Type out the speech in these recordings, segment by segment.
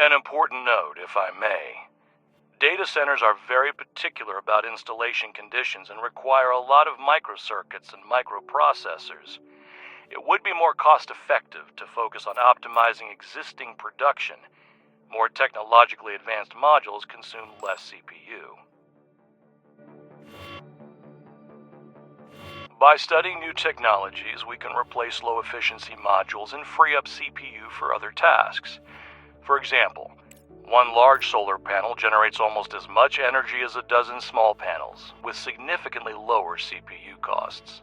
An important note, if I may. Data centers are very particular about installation conditions and require a lot of microcircuits and microprocessors. It would be more cost-effective to focus on optimizing existing production. More technologically advanced modules consume less CPU. By studying new technologies, we can replace low-efficiency modules and free up CPU for other tasks. For example, one large solar panel generates almost as much energy as a dozen small panels, with significantly lower CPU costs.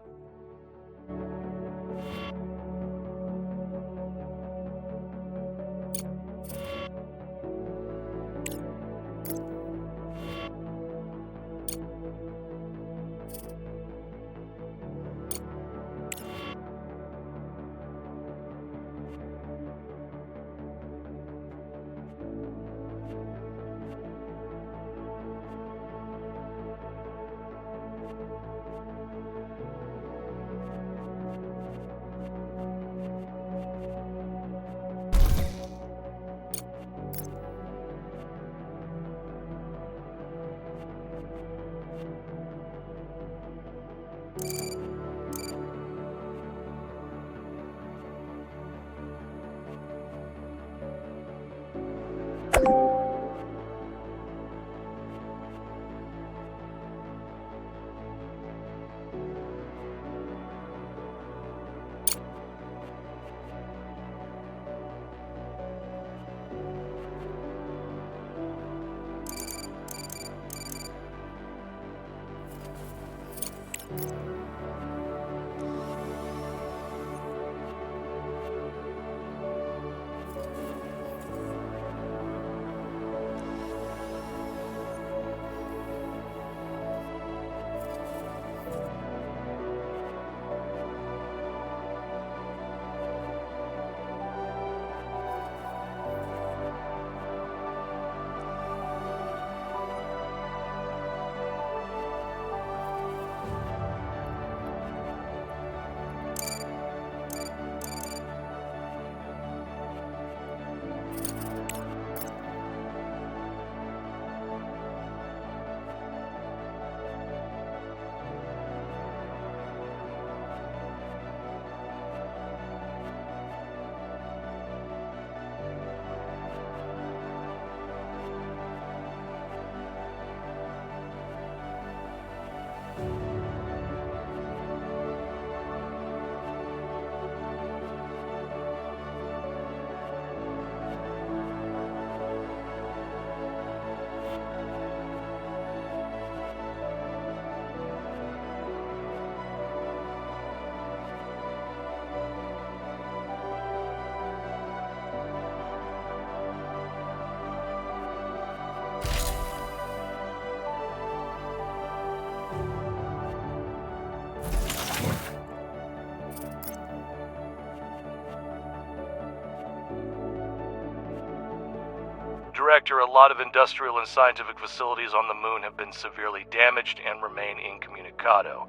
Director, a lot of industrial and scientific facilities on the moon have been severely damaged and remain incommunicado.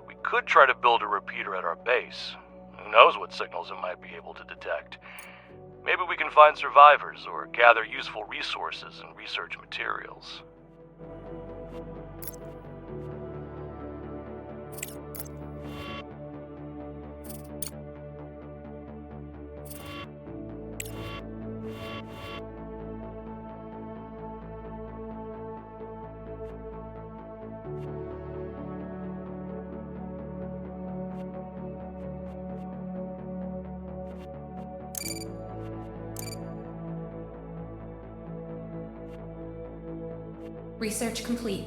We could try to build a repeater at our base. Who knows what signals it might be able to detect? Maybe we can find survivors or gather useful resources and research materials. Research complete.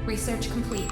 Research complete.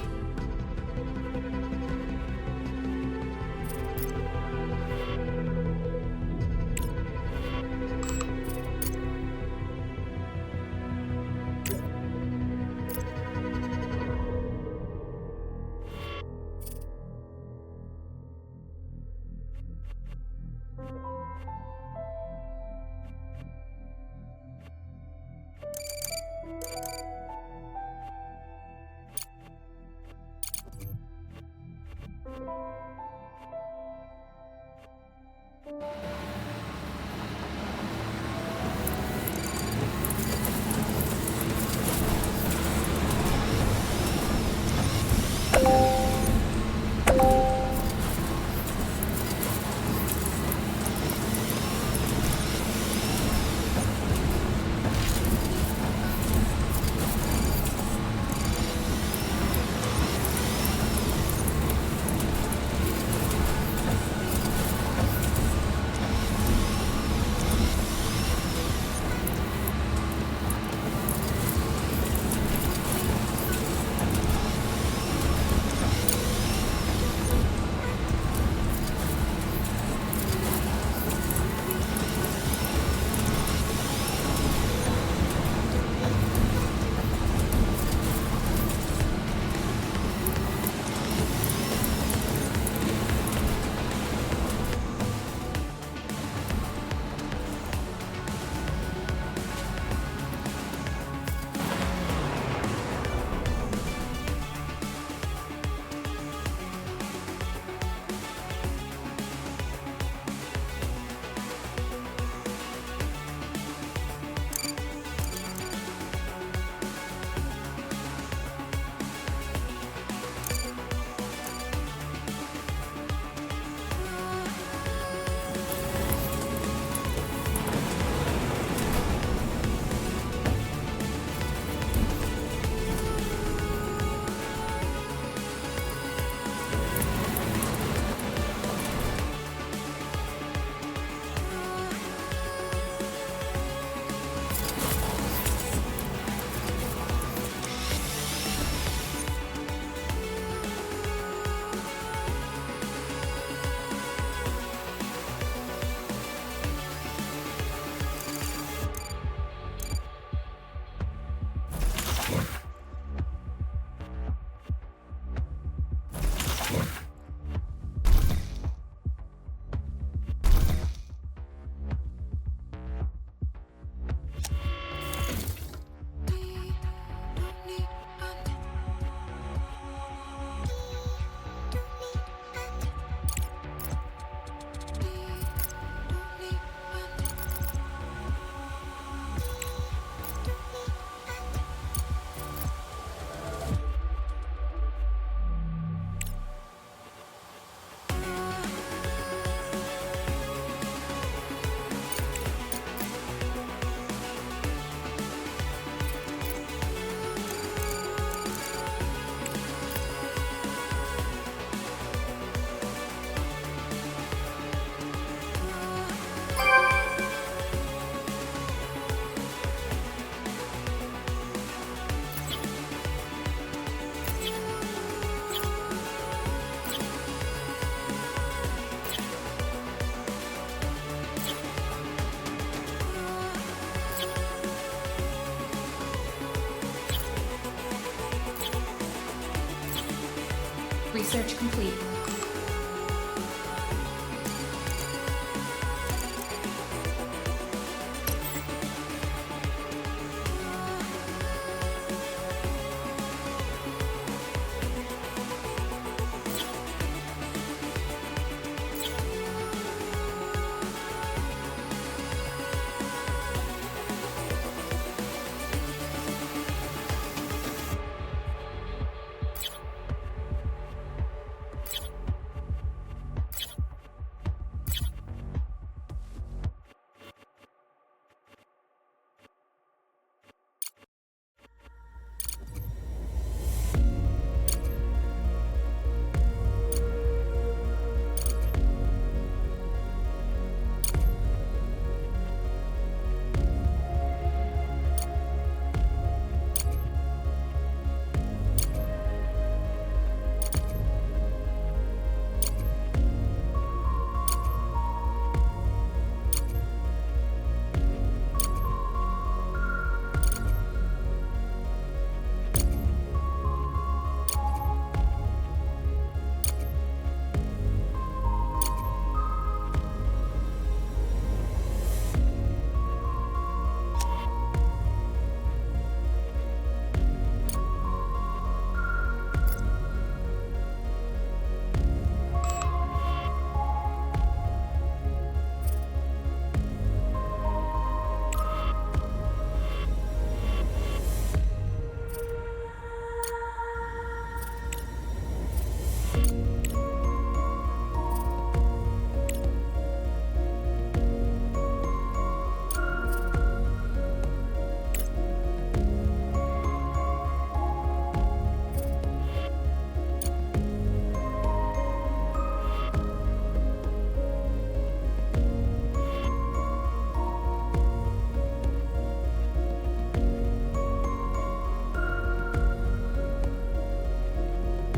Research complete.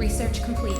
Research complete.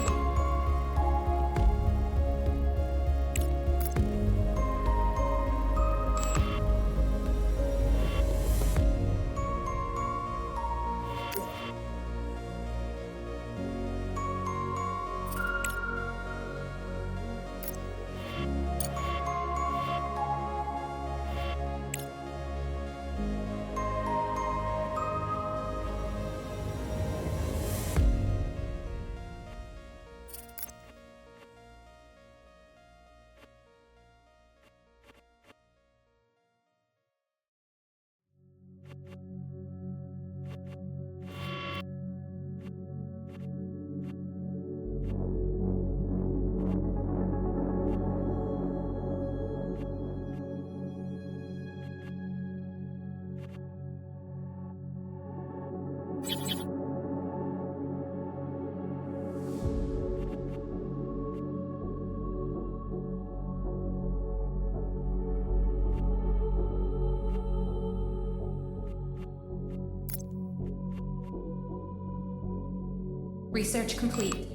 Research complete.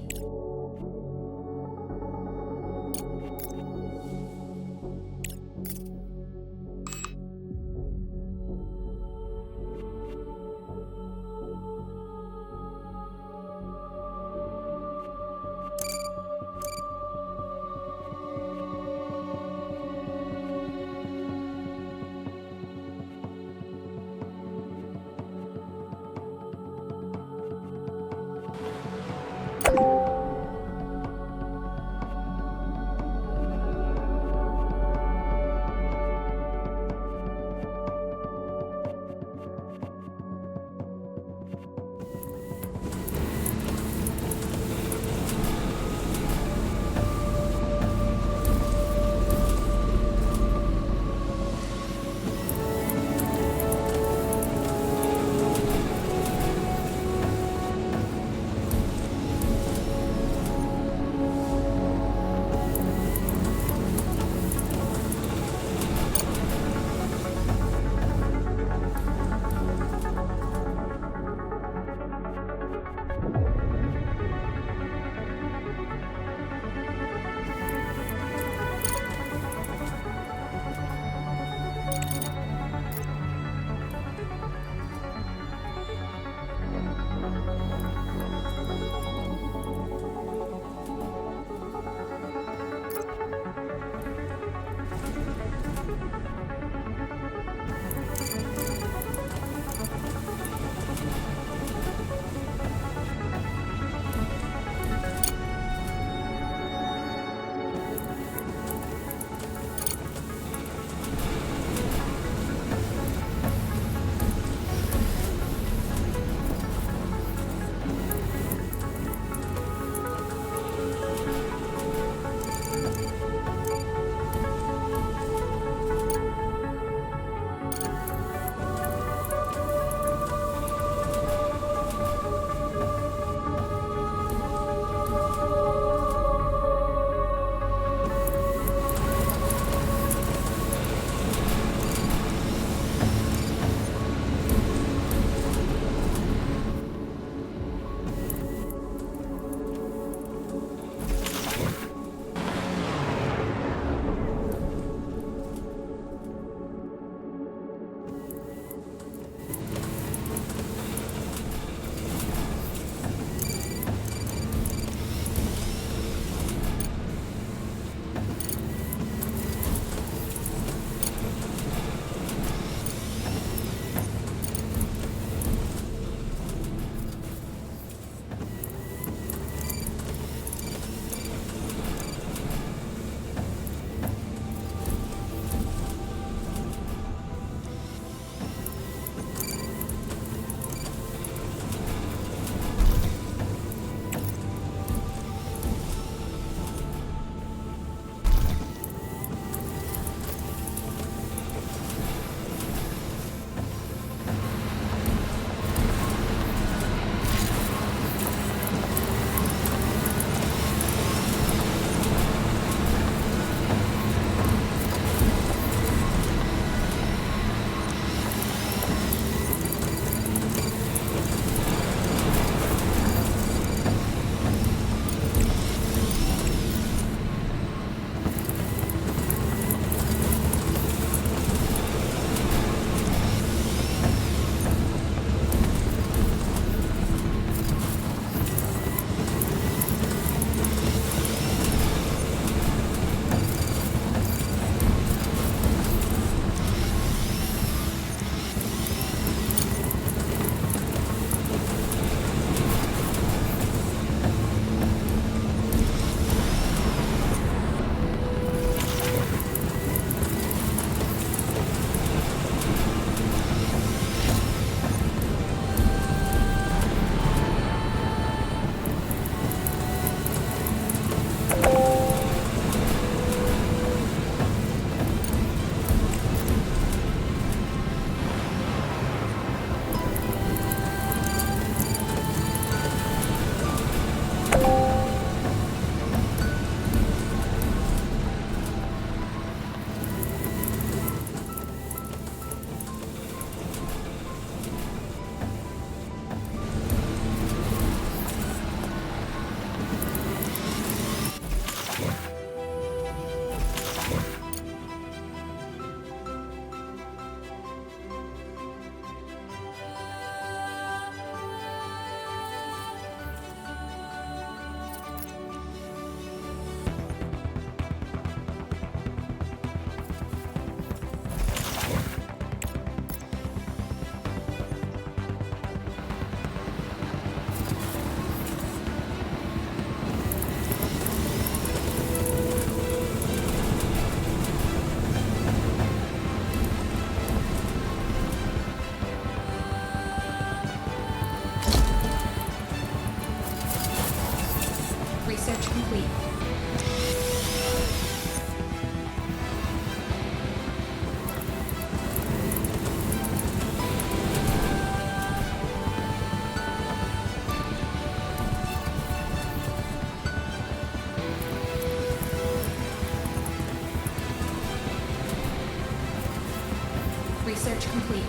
Research complete. Research complete.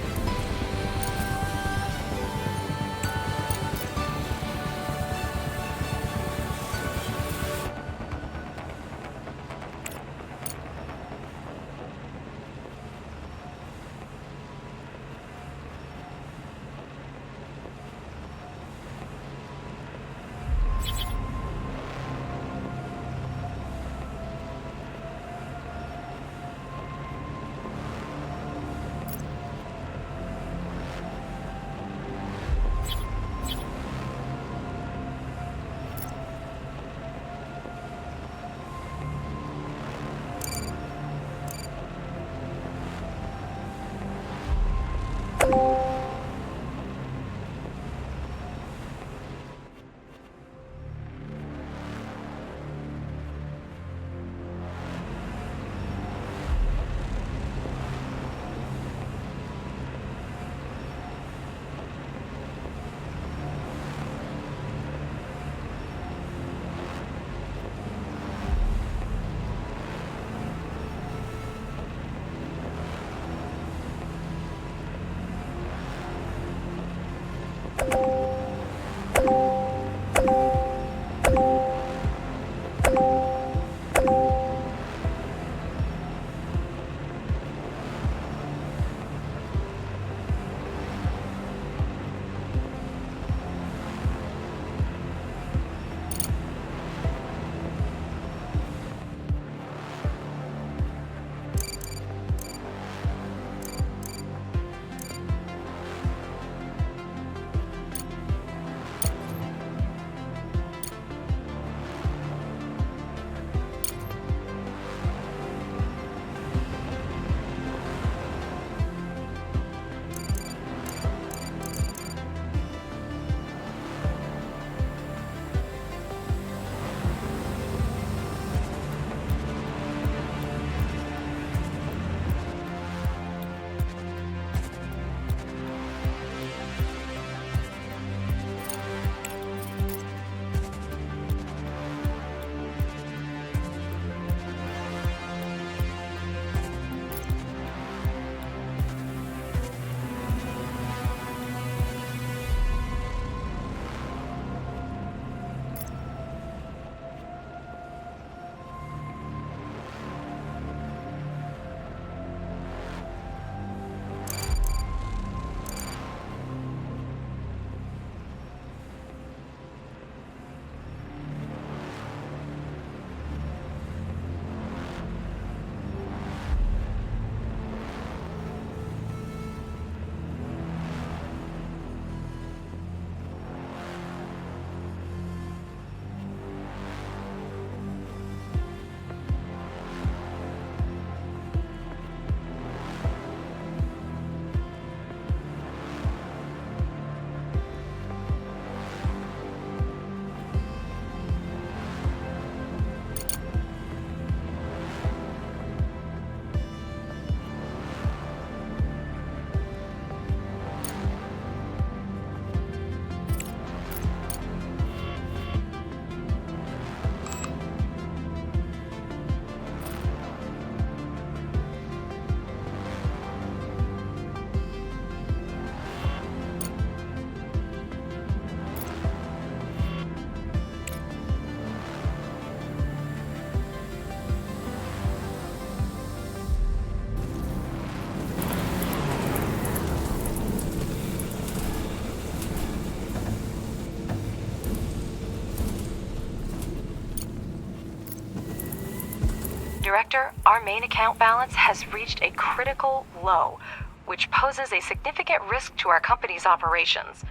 Director, our main account balance has reached a critical low, which poses a significant risk to our company's operations.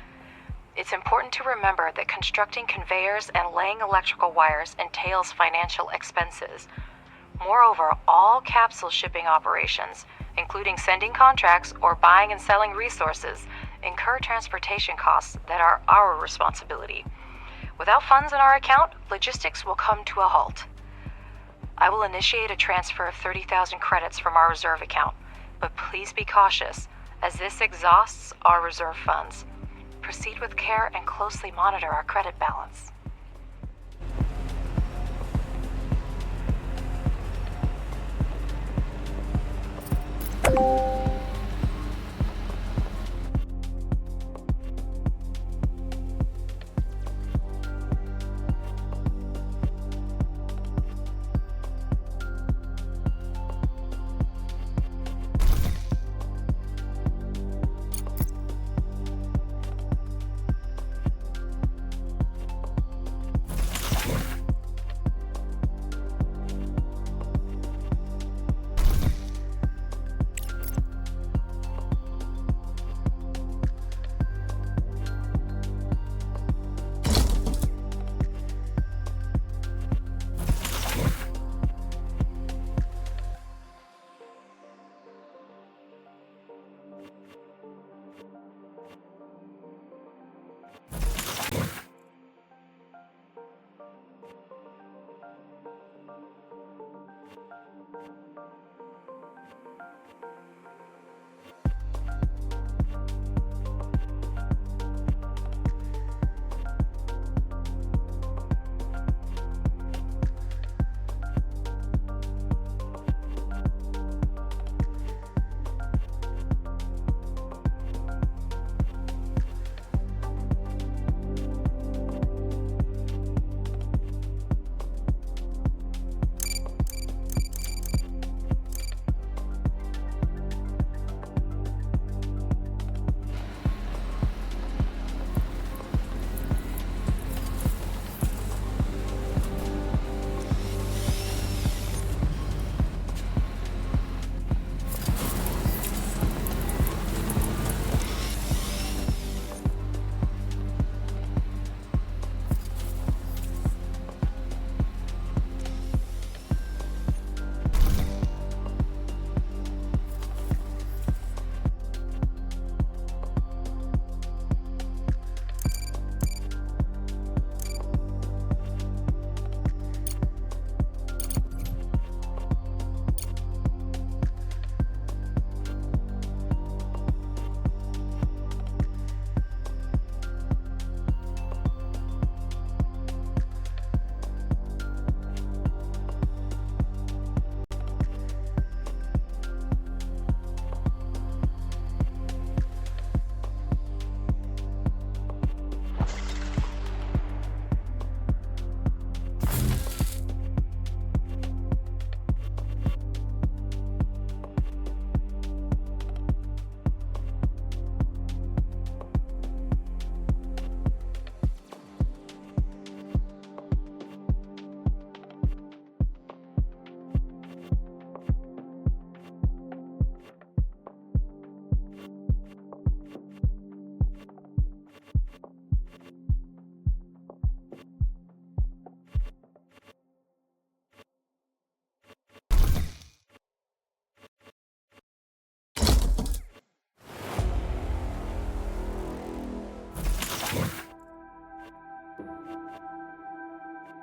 It's important to remember that constructing conveyors and laying electrical wires entails financial expenses. Moreover, all capsule shipping operations, including sending contracts or buying and selling resources, incur transportation costs that are our responsibility. Without funds in our account, logistics will come to a halt. I will initiate a transfer of 30,000 credits from our reserve account, but please be cautious, as this exhausts our reserve funds. Proceed with care and closely monitor our credit balance.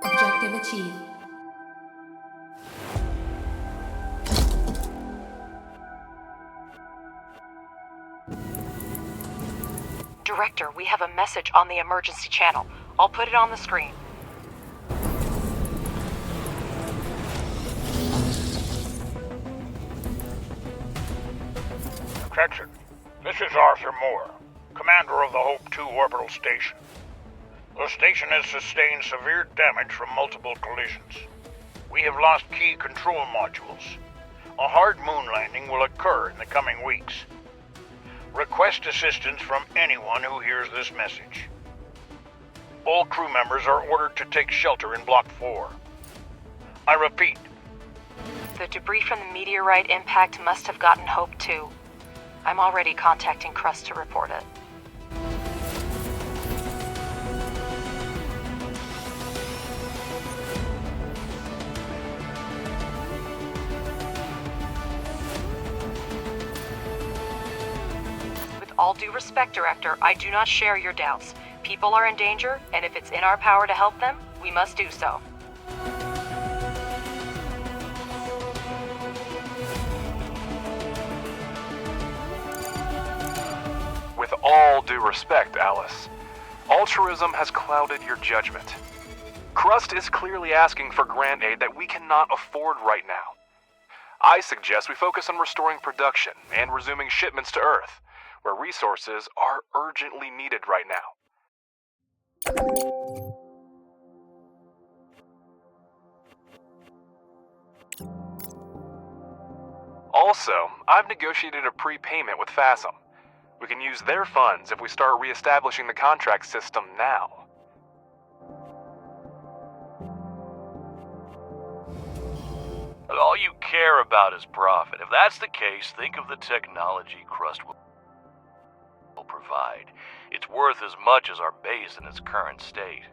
Objective achieved. Director, we have a message on the emergency channel. I'll put it on the screen. Attention. This is Arthur Moore, commander of the Hope 2 orbital station. The station has sustained severe damage from multiple collisions. We have lost key control modules. A hard moon landing will occur in the coming weeks. Request assistance from anyone who hears this message. All crew members are ordered to take shelter in Block 4. I repeat. The debris from the meteorite impact must have gotten Hope 2. I'm already contacting Crust to report it. With all due respect, Director, I do not share your doubts. People are in danger, and if it's in our power to help them, we must do so. With all due respect, Alice, altruism has clouded your judgment. Crust is clearly asking for grant aid that we cannot afford right now. I suggest we focus on restoring production and resuming shipments to Earth, where resources are urgently needed right now. Also, I've negotiated a prepayment with FASM. We can use their funds if we start reestablishing the contract system now. All you care about is profit. If that's the case, think of the technology Crust will provide. It's worth as much as our base in its current state.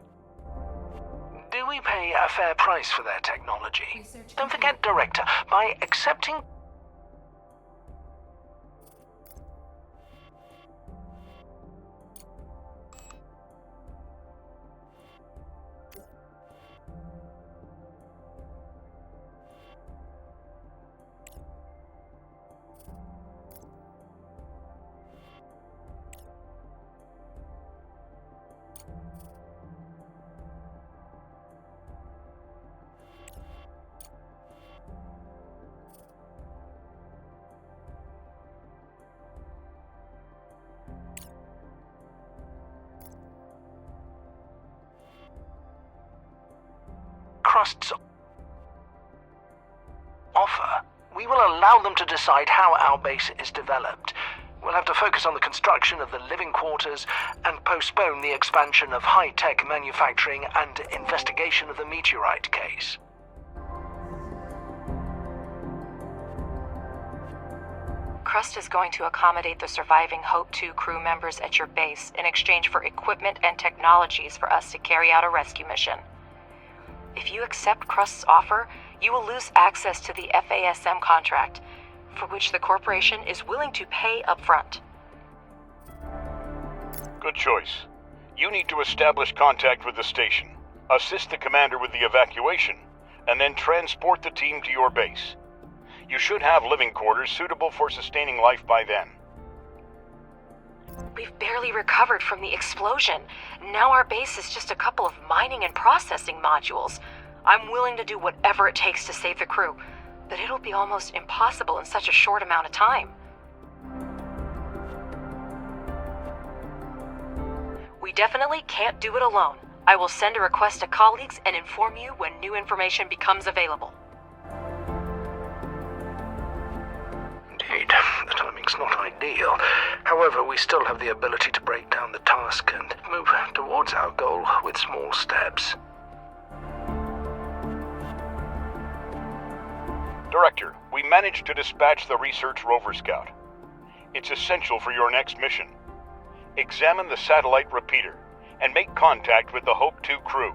Do we pay a fair price for their technology? Don't forget, Director, by accepting... Crust's offer, we will allow them to decide how our base is developed. We'll have to focus on the construction of the living quarters and postpone the expansion of high-tech manufacturing and investigation of the meteorite case. Crust is going to accommodate the surviving Hope-2 crew members at your base in exchange for equipment and technologies for us to carry out a rescue mission. If you accept Crust's offer, you will lose access to the FASM contract, for which the corporation is willing to pay upfront. Good choice. You need to establish contact with the station, assist the commander with the evacuation, and then transport the team to your base. You should have living quarters suitable for sustaining life by then. We've barely recovered from the explosion. Now our base is just a couple of mining and processing modules. I'm willing to do whatever it takes to save the crew, but it'll be almost impossible in such a short amount of time. We definitely can't do it alone. I will send a request to colleagues and inform you when new information becomes available. Indeed, the timing's not ideal. However, we still have the ability to break down the task and move towards our goal with small steps. Director, we managed to dispatch the Research Rover Scout. It's essential for your next mission. Examine the satellite repeater and make contact with the Hope-2 crew.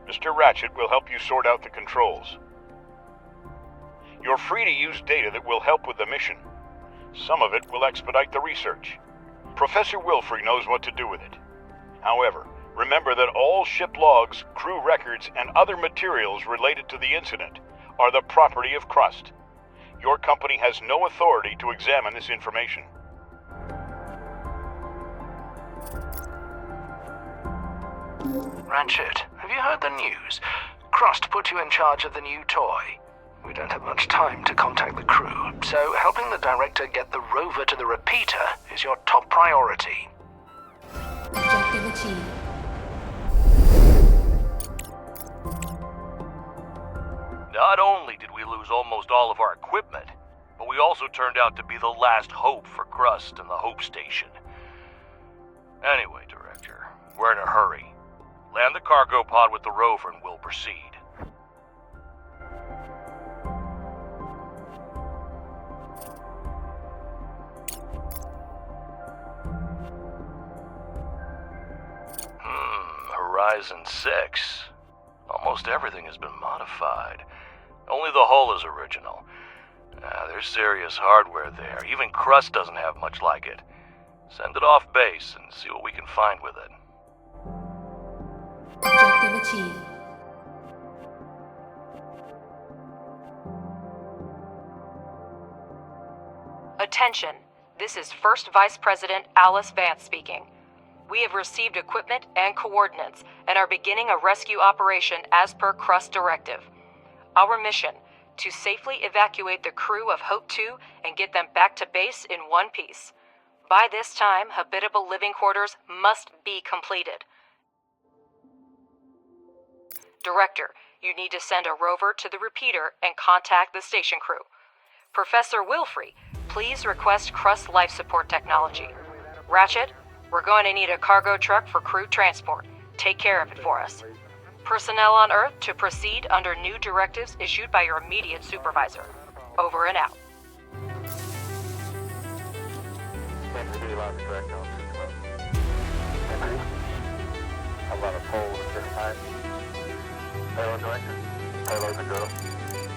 Mr. Ratchet will help you sort out the controls. You're free to use data that will help with the mission. Some of it will expedite the research. Professor Wilfrey knows what to do with it. However, remember that all ship logs, crew records, and other materials related to the incident are the property of Crust. Your company has no authority to examine this information. Ratchet, have you heard the news? Crust put you in charge of the new toy. We don't have much time to contact the crew, so helping the director get the rover to the repeater is your top priority. Objective achieved. Not only did we lose almost all of our equipment, but we also turned out to be the last hope for Crust and the Hope Station. Anyway, Director, we're in a hurry. Land the cargo pod with the rover and we'll proceed. Horizon 6. Almost everything has been modified. Only the hull is original. There's serious hardware there. Even Crust doesn't have much like it. Send it off base and see what we can find with it. achieved. Attention, this is First Vice President Alice Vance speaking. We have received equipment and coordinates and are beginning a rescue operation as per Crust directive. Our mission, to safely evacuate the crew of Hope 2 and get them back to base in one piece. By this time, habitable living quarters must be completed. Director, you need to send a rover to the repeater and contact the station crew. Professor Wilfrey, please request Crust life support technology. Ratchet, we're going to need a cargo truck for crew transport. Take care of it for us. Personnel on Earth to proceed under new directives issued by your immediate supervisor. Over and out. How about a pole at this time? Payload director? Payload to go.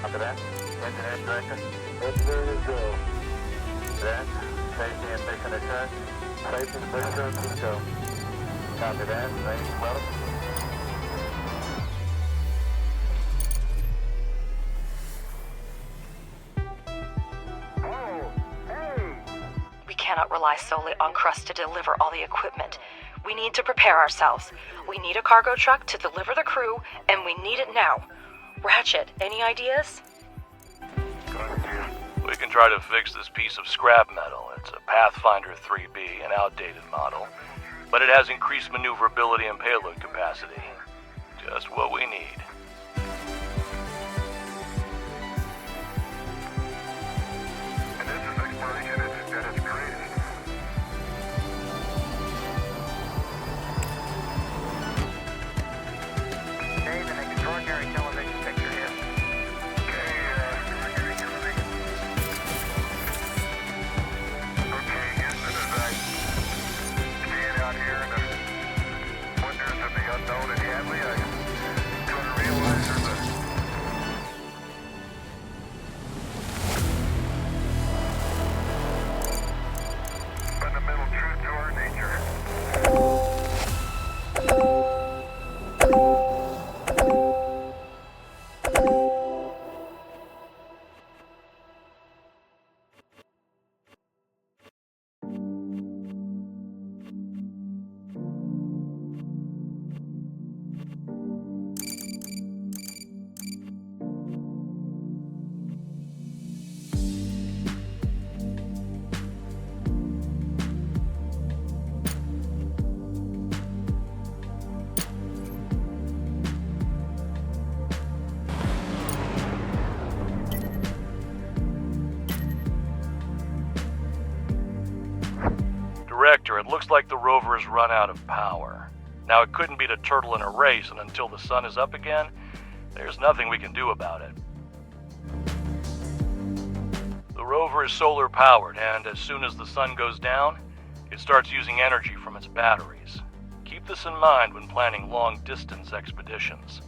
After that, engineering director? Engineering is go. Then, safety and mission assurance? Safety and mission assurance is go. Copy that, ready to well. We cannot rely solely on Crust to deliver all the equipment. We need to prepare ourselves. We need a cargo truck to deliver the crew, and we need it now. Ratchet, any ideas? We can try to fix this piece of scrap metal. It's a Pathfinder 3B, an outdated model, but it has increased maneuverability and payload capacity. Just what we need. And this is exploration at its greatest. Dave, an extraordinary television picture here. Okay, we're getting everything. Okay, Houston, as I stand out here in the wonders of the unknown at Hadley, I come to realize there's a fundamental truth to our nature. Director, it looks like the rover has run out of power. Now, it couldn't beat a turtle in a race, and until the sun is up again, there's nothing we can do about it. The rover is solar powered, and as soon as the sun goes down, it starts using energy from its batteries. Keep this in mind when planning long-distance expeditions.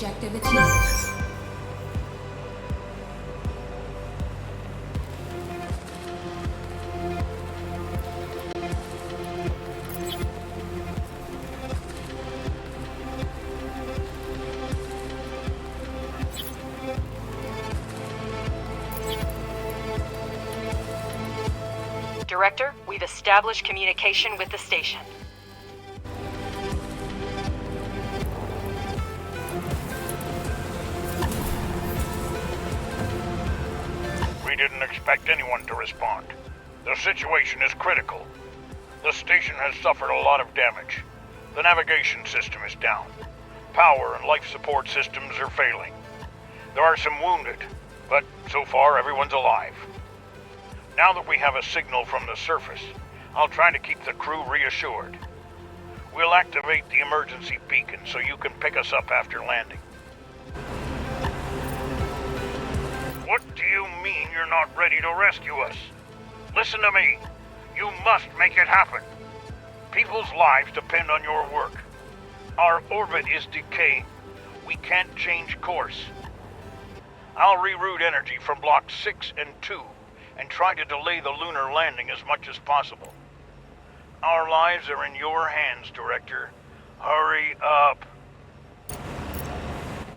Objective achieved. Director, we've established communication with the station. We didn't expect anyone to respond. The situation is critical. The station has suffered a lot of damage. The navigation system is down. Power and life support systems are failing. There are some wounded, but so far everyone's alive. Now that we have a signal from the surface, I'll try to keep the crew reassured. We'll activate the emergency beacon so you can pick us up after landing. What do you mean you're not ready to rescue us? Listen to me. You must make it happen. People's lives depend on your work. Our orbit is decaying. We can't change course. I'll reroute energy from Block 6 and 2 and try to delay the lunar landing as much as possible. Our lives are in your hands, Director. Hurry up.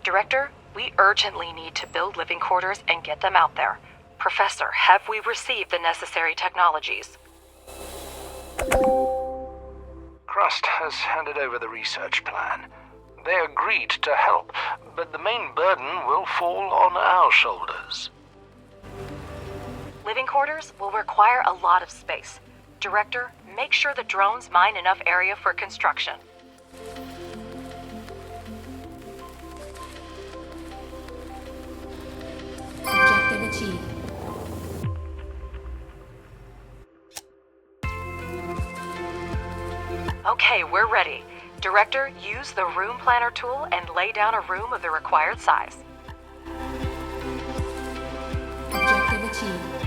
Director, we urgently need to build living quarters and get them out there. Professor, have we received the necessary technologies? Crust has handed over the research plan. They agreed to help, but the main burden will fall on our shoulders. Living quarters will require a lot of space. Director, make sure the drones mine enough area for construction. Objective achieved. Okay, we're ready. Director, use the room planner tool and lay down a room of the required size. Objective achieved.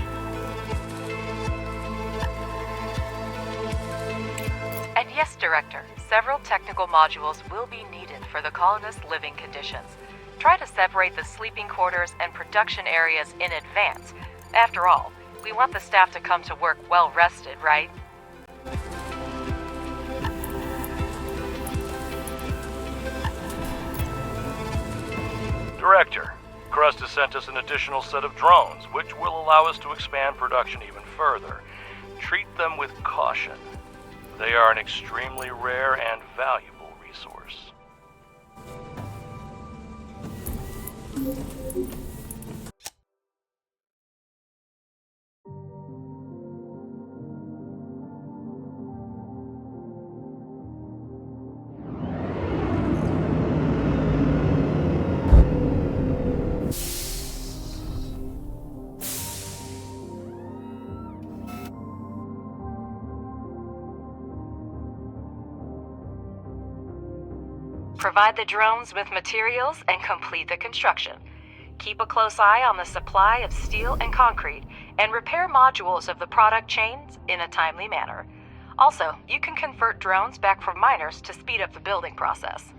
And yes, Director, several technical modules will be needed for the colonists' living conditions. Try to separate the sleeping quarters and production areas in advance. After all, we want the staff to come to work well rested, right? Director, Crust has sent us an additional set of drones, which will allow us to expand production even further. Treat them with caution. They are an extremely rare and valuable resource. Provide the drones with materials and complete the construction. Keep a close eye on the supply of steel and concrete, and repair modules of the product chains in a timely manner. Also, you can convert drones back from miners to speed up the building process.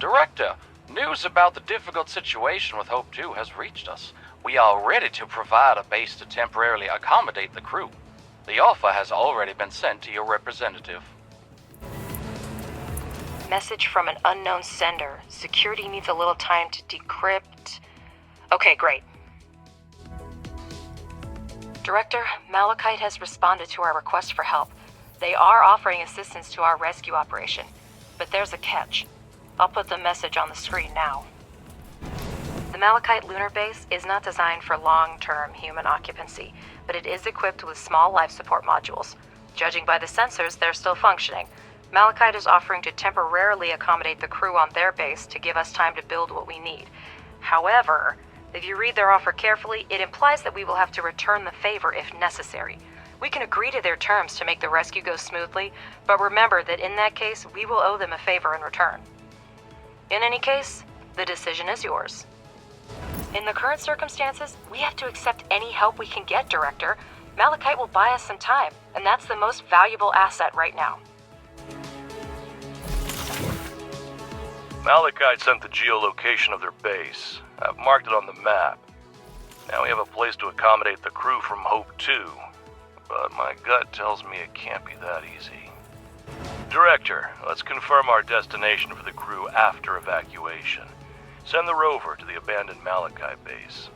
Director, news about the difficult situation with Hope 2 has reached us. We are ready to provide a base to temporarily accommodate the crew. The offer has already been sent to your representative. Message from an unknown sender. Security needs a little time to decrypt. Okay, great. Director, Malachite has responded to our request for help. They are offering assistance to our rescue operation, but there's a catch. I'll put the message on the screen now. The Malachite lunar base is not designed for long-term human occupancy, but it is equipped with small life support modules. Judging by the sensors, they're still functioning. Malachite is offering to temporarily accommodate the crew on their base to give us time to build what we need. However, if you read their offer carefully, it implies that we will have to return the favor if necessary. We can agree to their terms to make the rescue go smoothly, but remember that in that case, we will owe them a favor in return. In any case, the decision is yours. In the current circumstances, we have to accept any help we can get, Director. Malachite will buy us some time, and that's the most valuable asset right now. Malachite sent the geolocation of their base. I've marked it on the map. Now we have a place to accommodate the crew from Hope 2. But my gut tells me it can't be that easy. Director, let's confirm our destination for the crew after evacuation. Send the rover to the abandoned Malachite base.